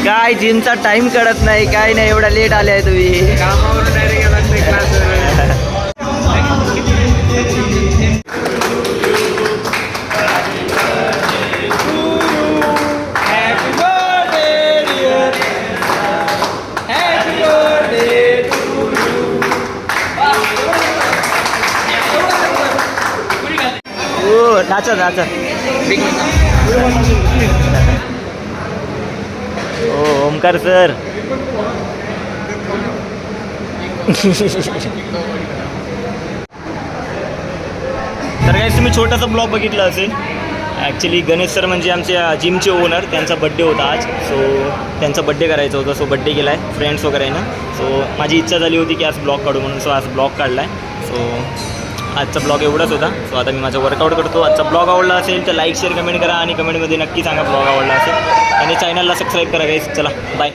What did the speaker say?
काय जिमचा टाइम कळत नाही, काय नाही, एवढा लेट आले आहे तुम्ही कामावरून डायरेक्ट नाचा नाचा ओ ओमकार सर तर काय तुम्ही छोटासा ब्लॉग बघितला असेल. ॲक्च्युली गणेश सर म्हणजे आमच्या जिमचे ओनर, त्यांचा बड्डे होता आज. सो त्यांचा बड्डे करायचा होता, सो बड्डे केला आहे फ्रेंड्स वगैरे ना. सो माझी इच्छा झाली होती की आज ब्लॉग काढू म्हणून, सो आज ब्लॉग काढला आहे. सो आजचा ब्लॉग एवढाच होता. सो आता मी माझा वर्कआउट करतो. आजचा ब्लॉग आवडला असेल तर लाईक शेअर कमेंट करा आणि कमेंटमध्ये नक्की सांगा ब्लॉग आवडला असेल आणि चॅनलला सबस्क्राईब करा गाईस. चला बाय.